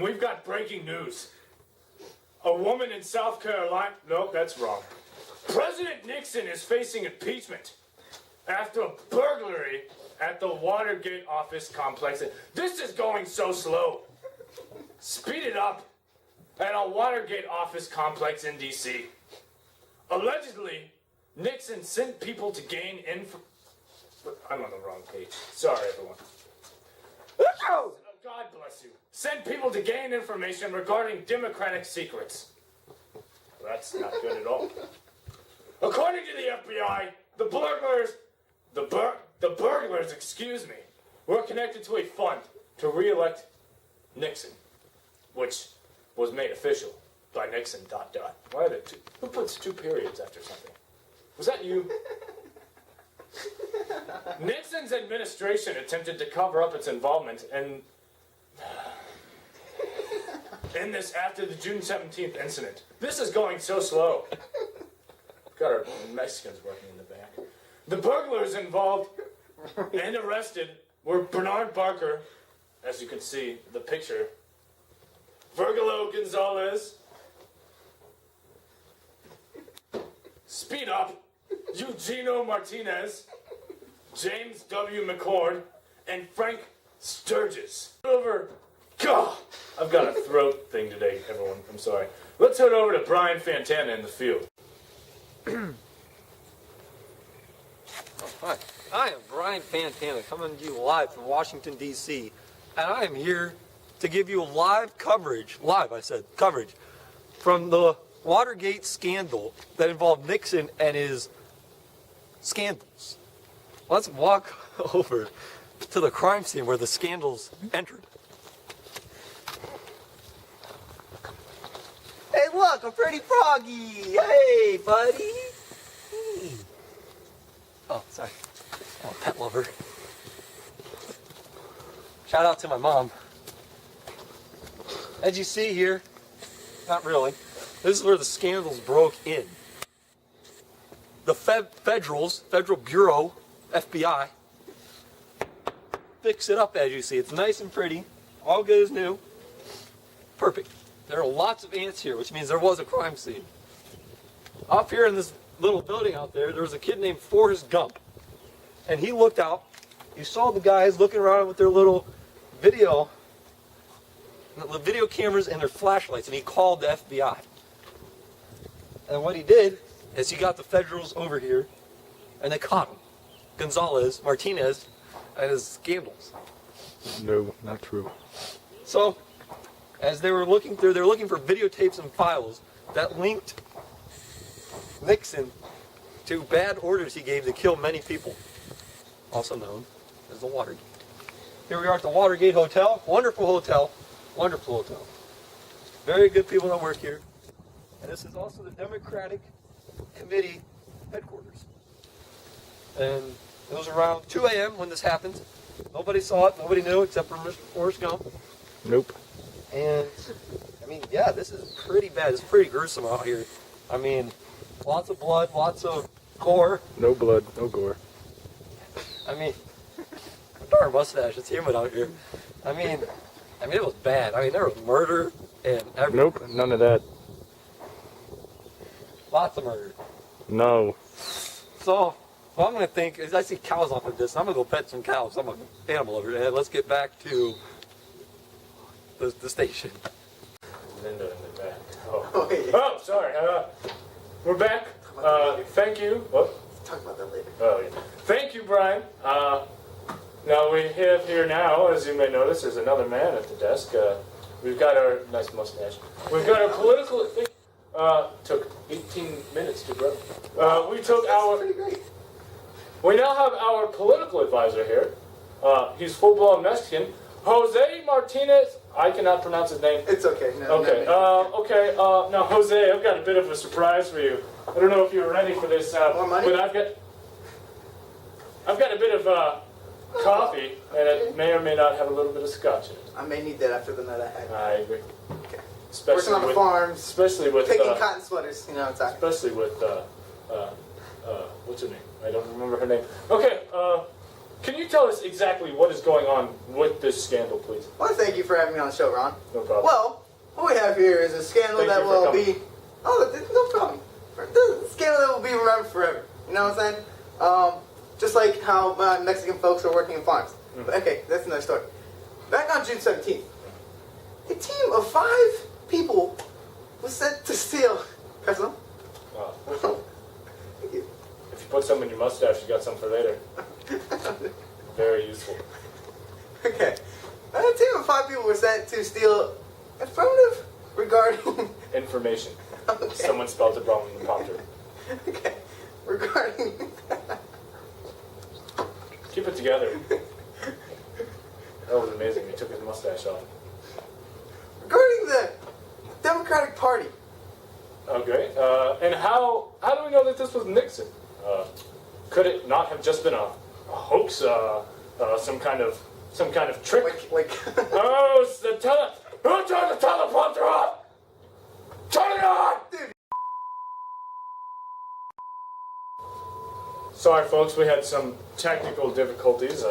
we've got breaking news. A woman in South Carolina... No, that's wrong. President Nixon is facing impeachment after a burglary at the Watergate office complex. This is going so slow. Speed it up. At a Watergate office complex in D.C. Allegedly, Nixon sent people to gain info... I'm on the wrong page. Sorry, everyone. Oh, God bless you. Sent people to gain information regarding Democratic secrets. That's not good at all. According to the FBI, the burglars, excuse me, were connected to a fund to re-elect Nixon, which was made official by Nixon, ... Why are there two? Who puts two periods after something? Was that you? Nixon's administration attempted to cover up its involvement in this after the June 17th incident. This is going so slow. Got our Mexicans working in the back. The burglars involved and arrested were Bernard Barker, as you can see the picture, Virgilio Gonzalez, Speed Up, Eugenio Martinez, James W. McCord, and Frank Sturgis. God, I've got a throat thing today, everyone. I'm sorry. Let's head over to Brian Fantana in the field. Hi, I am Brian Fantana coming to you live from Washington, D.C. And I am here to give you live coverage, coverage from the Watergate scandal that involved Nixon and his scandals. Let's walk over to the crime scene where the scandals entered. Hey, look, a pretty froggy. Hey, buddy. Hey. Oh, sorry. I'm a pet lover. Shout out to my mom. As you see here, not really, this is where the scandals broke in. The Federal Bureau, FBI, fix it up as you see. It's nice and pretty, all good as new. Perfect. There are lots of ants here, which means there was a crime scene. Up here in this little building out there, there was a kid named Forrest Gump. And he looked out, you saw the guys looking around with their little video cameras and their flashlights, and he called the FBI. And what he did is he got the Federals over here, and they caught him. Gonzalez, Martinez, and his scandals. No, not true. So, as they were looking through, they were looking for videotapes and files that linked Nixon to bad orders he gave to kill many people, also known as the Watergate. Here we are at the Watergate Hotel. Wonderful hotel. Wonderful hotel. Very good people that work here. And this is also the Democratic Committee headquarters. And it was around 2 a.m. when this happened. Nobody saw it. Nobody knew except for Mr. Forrest Gump. Nope. And, I mean, yeah, this is pretty bad. It's pretty gruesome out here. I mean, lots of blood, lots of gore. No blood, no gore. I mean, darn mustache, it's humid out here. I mean, it was bad. I mean, there was murder and everything. Nope, none of that. Lots of murder. No. So, what I'm going to think is I see cows off of this. I'm going to go pet some cows. I'm an animal lover. And let's get back to the station. Linda in the back. Oh, Oh, yeah. oh sorry. We're back. Thank you. What? Talk about that later. Oh, yeah. Thank you, Brian. Now we have here now, as you may notice, there's another man at the desk. We've got our nice mustache. We've got our political. Took 18 minutes to grow. We took our. Pretty great. We now have our political advisor here. He's full-blown Mexican. Jose Martinez. I cannot pronounce his name. It's okay. No, Okay. Now, Jose, I've got a bit of a surprise for you. I don't know if you're ready for this. More money? But I've got a bit of coffee, and it may or may not have a little bit of scotch in it. I may need that after the night I had. I agree. Okay. Especially Working on the farms, especially with picking cotton sweaters. You know what I'm talking about. especially with what's her name? I don't remember her name. Okay. Can you tell us exactly what is going on with this scandal, please? Well, thank you for having me on the show, Ron. No problem. Well, what we have here is a scandal Thank that you for will coming. be... Oh, no problem. The scandal that will be remembered forever. You know what I'm saying? Just like how Mexican folks are working in farms. But okay, that's another story. Back on June 17th, a team of 5 people was sent to steal... Personal? Wow. Thank you. If you put some in your mustache, you got some for later. Very useful. Okay. A team of 5 people were sent to steal affirmative regarding... Information. Okay. Someone spelled it wrong in the prompter. Okay. Regarding... Keep it together. That was amazing. He took his mustache off. regarding the Democratic Party. Okay. And how do we know that this was Nixon? Could it not have just been a hoax? Some kind of trick? Like Oh, it's the Who turned the teleprompter off? Turn it on! Dude. Sorry, folks. We had some technical difficulties.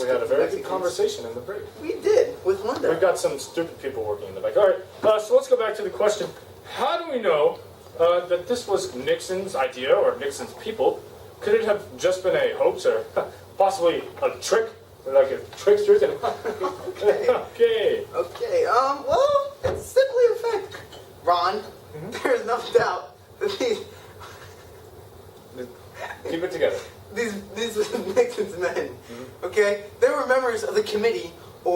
We had a very good conversation in the break. We did, with Linda. We've got some stupid people working in the back. All right, so let's go back to the question. How do we know that this was Nixon's idea or Nixon's people? Could it have just been a hoax or possibly a trick? Like a trickster thing? Okay. Okay, well, it's simply a fact. Ron, there's no doubt that Keep it together. these were Nixon's men, okay? They were members of the committee, they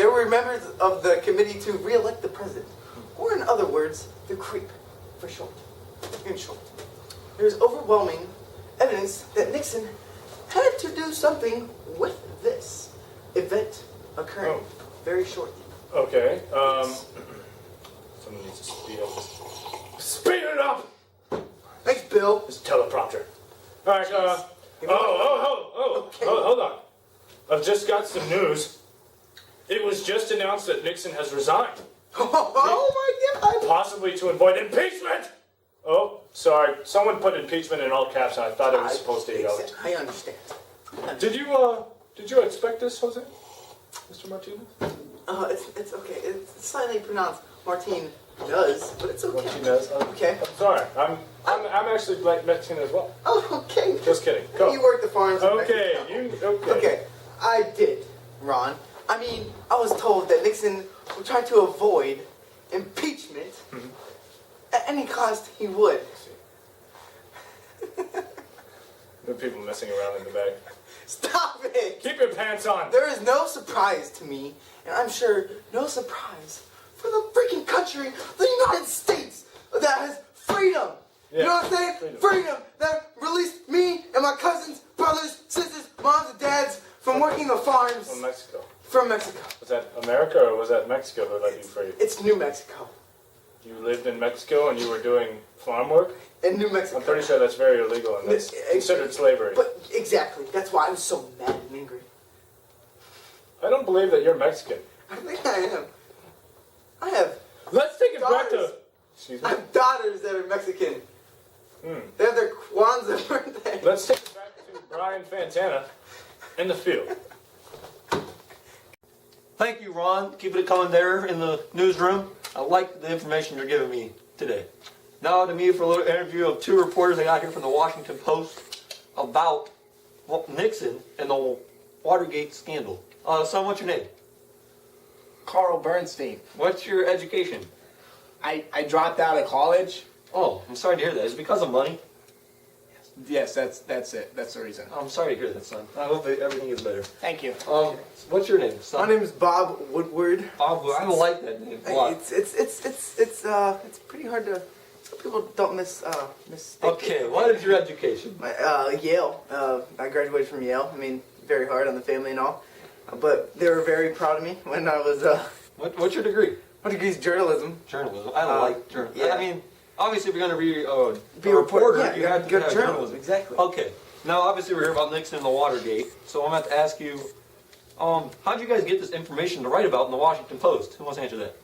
were members of the committee to re-elect the president. Or in other words, the creep, for short. In short, there's overwhelming evidence that Nixon had to do something with this event occurring very shortly. Okay. Someone needs to speed up this. Speed it up! Thanks, Bill. This teleprompter. All right. Hold on. I've just got some news. It was just announced that Nixon has resigned, Oh my God! possibly to avoid impeachment. Oh, sorry. Someone put impeachment in all caps, and I thought it was supposed to be yellow. I understand. Did you expect this, Jose? Mr. Martinez? It's okay. It's slightly pronounced Martine does, but it's okay. Martinez. Okay. I'm sorry. I'm actually black Mexican as well. Oh, okay. Just kidding. Go. You work the farms. in Okay. Mexico. Okay. Okay. I did, Ron. I mean, I was told that Nixon would try to avoid impeachment at any cost he would. There are people messing around in the back. Stop it! Keep your pants on. There is no surprise to me, and I'm sure no surprise for the freaking country, the United States, that has freedom. Yeah, You know what I'm saying? Freedom that released me and my cousins, brothers, sisters, moms, and dads from working the farms From Mexico. from Mexico. Was that America or was that Mexico who let you free? It's New Mexico. You lived in Mexico and you were doing farm work? In New Mexico. I'm pretty sure that's very illegal and that's considered slavery. But exactly, that's why I was so mad and angry. I don't believe that you're Mexican. I think I am. I have Let's take it back Daughters. to... Excuse I me. have daughters that are Mexican. They have their Kwanzaa birthday. Let's take it back to Brian Fantana in the field. Thank you, Ron. Keeping it coming there in the newsroom. I like the information you're giving me today. Now to me for a little interview of 2 reporters I got here from the Washington Post about Nixon and the Watergate scandal. Son, what's your name? Carl Bernstein. What's your education? I dropped out of college. Oh, I'm sorry to hear that. Is it because of money? Yes, that's it. That's the reason. I'm sorry to hear that, son. I hope that everything is better. Thank you. What's your name, son? My name is Bob Woodward. Bob. I don't like that name. Why? It's pretty hard to. Some people don't mistake. Okay, it. what is your education? Yale. I graduated from Yale. I mean, very hard on the family and all, but they were very proud of me when I was. What's your degree? My degree is journalism. Journalism. I don't like journalism. yeah. I mean, obviously, if you're going to be Be a reporter, yeah, you have to good have journalism. Exactly. Okay. Now, obviously, we're here about Nixon and the Watergate, so I'm going to have to ask you, how'd you guys get this information to write about in the Washington Post? Who wants to answer that?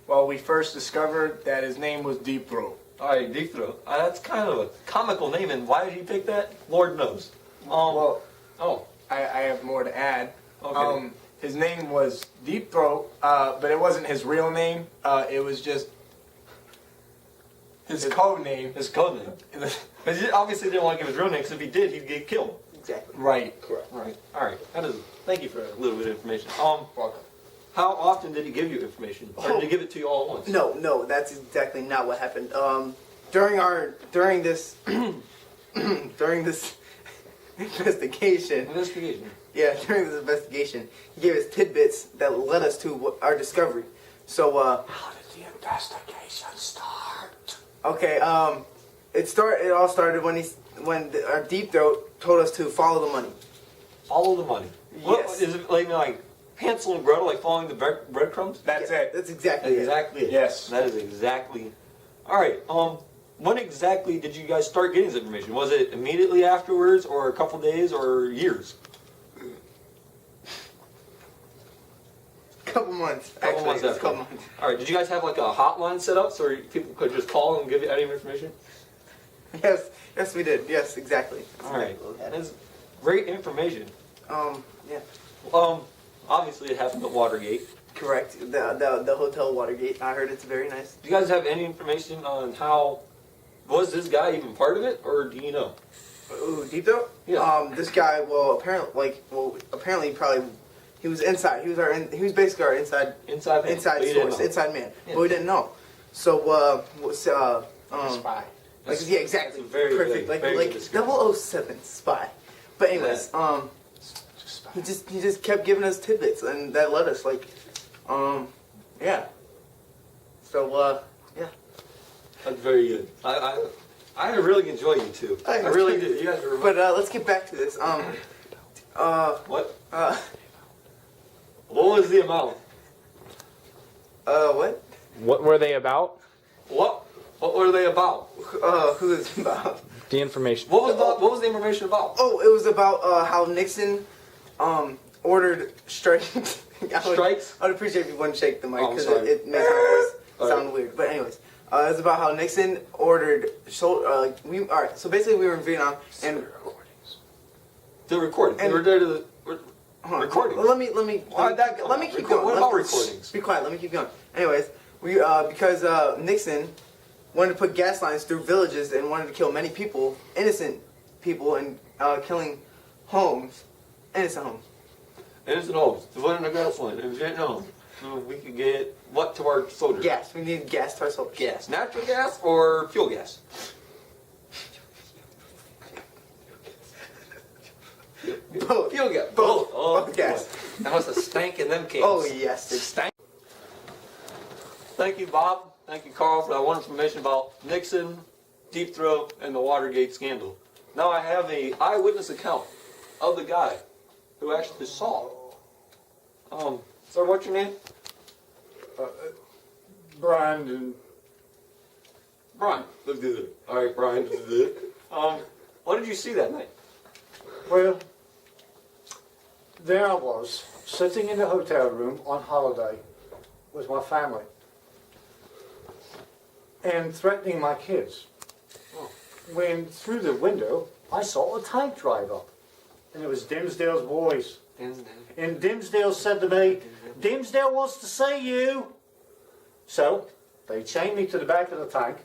Well, we first discovered that his name was Deep Throat. All right, Deep Throat. That's kind of a comical name, and why did he pick that? Lord knows. Well, Oh, I have more to add. Okay. His name was Deep Throat, but it wasn't his real name. It was just his code name. his code name. But he obviously didn't want to give his real name, because if he did, he'd get killed. Exactly. Right. Correct. Right. All right. Thank you for a little bit of information. Welcome. How often did he give you information? Or did he give it to you all at once? No, that's exactly not what happened. During this during this investigation. Investigation. Yeah, during this investigation, he gave us tidbits that led us to our discovery. So, How did the investigation start? okay, it all started when our Deep Throat told us to follow the money. Follow the money. What, Yes. is it like Hansel and Gretel, like following the breadcrumbs? That's Yeah, it. That's exactly it. Exactly it. Yes. That is exactly. All right. When exactly did you guys start getting this information? Was it immediately afterwards, or a couple days, or years? Couple months. Couple Actually, months it's a after. couple months. All right. Did you guys have like a hotline set up so people could just call and give you any information? Yes, we did. Yes, exactly. That's All right. exactly what happened. That's great information. Yeah, Obviously it happened at Watergate. correct. The Hotel Watergate. I heard it's very nice. Do you guys have any information on how was this guy even part of it, or do you know? Ooh, Deep Throat? Yeah. This guy, apparently, probably, he was inside. He was basically our inside Inside man. But you didn't source, know. inside man. Yeah. But we didn't know. So, Spy. yeah, exactly. That's a very perfect. good- very like good description. 007 spy. But anyways, he just kept giving us tidbits, and that led us yeah. So, yeah. That's very good. I really enjoy you two. I really do. You guys are. But let's get back to this. What? Uh, What was the amount? what? What were they about? What? What were they about? Who is it about? The information. What was the information about? Oh, it was about how Nixon ordered strikes. Strikes? I would appreciate if you wouldn't shake the mic Oh, I'm because sorry. it makes my voice All sound weird. But anyways, it was about how Nixon ordered. All right. So basically, we were in Vietnam and The recording. They And- were there to the hold on. recording. Well, let me Let me keep Record- going. What Let- about recordings? Be quiet. Let me keep going. Anyways, because Nixon wanted to put gas lines through villages and wanted to kill many people, innocent people, and killing homes, innocent homes. Innocent homes. To put in a gas line in Vietnam. So we could get what to our soldiers? Gas. We need gas to our soldiers. Gas. Natural gas or fuel gas? Both. Fuel gas. Both. Oh, Both gas. boy. That must have stank in them cans. Oh yes. It stank. Thank you, Bob. Thank you, Carl, for that wonderful information about Nixon, Deep Throat, and the Watergate scandal. Now I have a eyewitness account of the guy who actually saw. Sir, what's your name? Brian and Brian. Let's do it. All right, Brian. Let's do it. What did you see that night? well, there I was, sitting in the hotel room on holiday with my family and threatening my kids. When through the window, I saw a tank drive up, and it was Dimsdale's boys. And Dimsdale said to me, "Dimsdale wants to see you." So they chained me to the back of the tank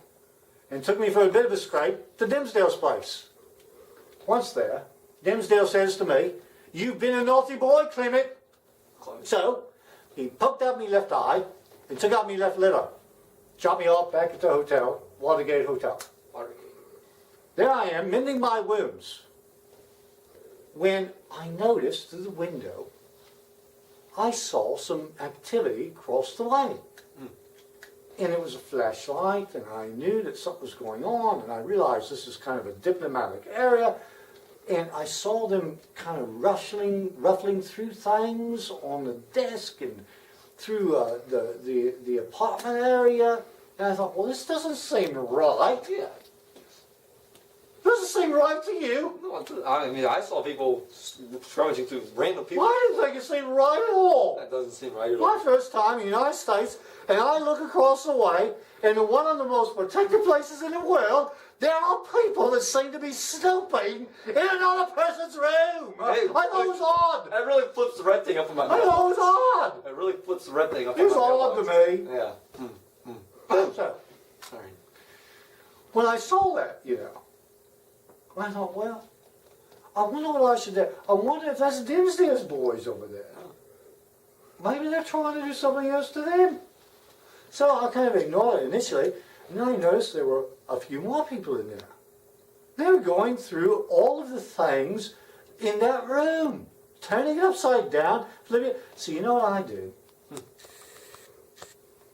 and took me for a bit of a scrape to Dimsdale's place. Once there, Dimsdale says to me, "You've been a naughty boy, Clement." So he poked out me left eye and took out me left liver, dropped me off back at the hotel, Watergate Hotel. There I am, mending my wounds, when I noticed through the window, I saw some activity across the lane. And it was a flashlight, and I knew that something was going on, and I realized this is kind of a diplomatic area, and I saw them kind of ruffling through things on the desk and through the apartment area, and I thought, well, this doesn't seem right. Yeah. Doesn't seem right to you. No, I mean, I saw people rummaging through random people. I didn't think it seemed right at all. That doesn't seem right at all. My first time in the United States, and I look across the way, and in one of the most protected places in the world, there are people that seem to be snooping in another person's room. Hey, I thought it was odd. That really flips the red thing up in my I thought it was odd. That really flips the red thing up It in was my odd to mailbox. me. Yeah. So, Sorry. when I saw that, I thought, well, I wonder what I should do. I wonder if that's Dimsdale's boys over there. Maybe they're trying to do something else to them. So I kind of ignored it initially, and then I noticed there were a few more people in there. They were going through all of the things in that room, turning it upside down, flipping it. So you know what I did?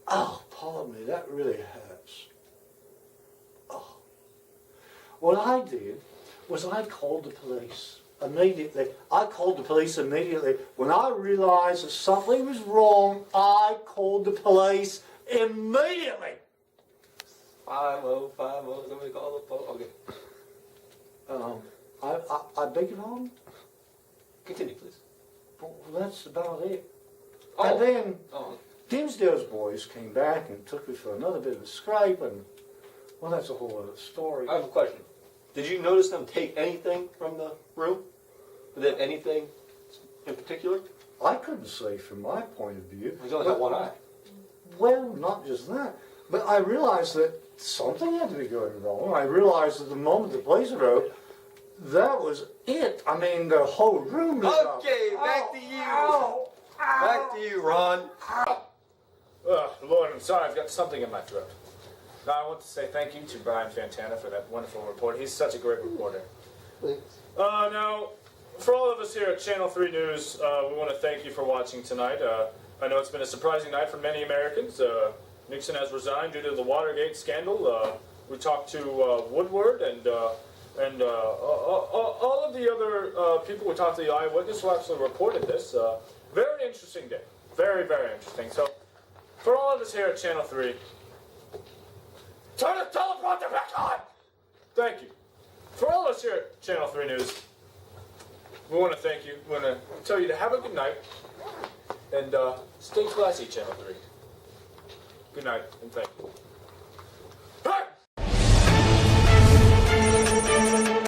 Oh, pardon me, that really hurts. Oh. What I did was I called the police immediately. I called the police immediately. When I realized that something was wrong, I called the police immediately. 5050, somebody call the phone. Okay. I beg your pardon? Continue, please. Well, that's about it. Oh. And then Oh. Dimsdale's boys came back and took me for another bit of a scrape, and well, that's a whole other story. I have a question. Did you notice them take anything from the room? Did they have anything in particular? I couldn't say from my point of view. He's only got one eye. Well, not just that, but I realized that something had to be going wrong. I realized that the moment the police arrived, that was it. I mean, the whole room lit up. Okay, back to you. Back to you, Ron. Lord, I'm sorry, I've got something in my throat. Now, I want to say thank you to Brian Fantana for that wonderful report. He's such a great reporter. Now, for all of us here at Channel 3 News, we want to thank you for watching tonight. I know it's been a surprising night for many Americans. Nixon has resigned due to the Watergate scandal. We talked to Woodward and all of the other people. We talked to the eyewitness who actually reported this. Very interesting day. Very, very interesting. So, for all of us here at Channel 3, turn the teleprompter back on! Thank you. For all of us here at Channel 3 News, we want to thank you. We want to tell you to have a good night and stay classy, Channel 3. Good night, and thank you.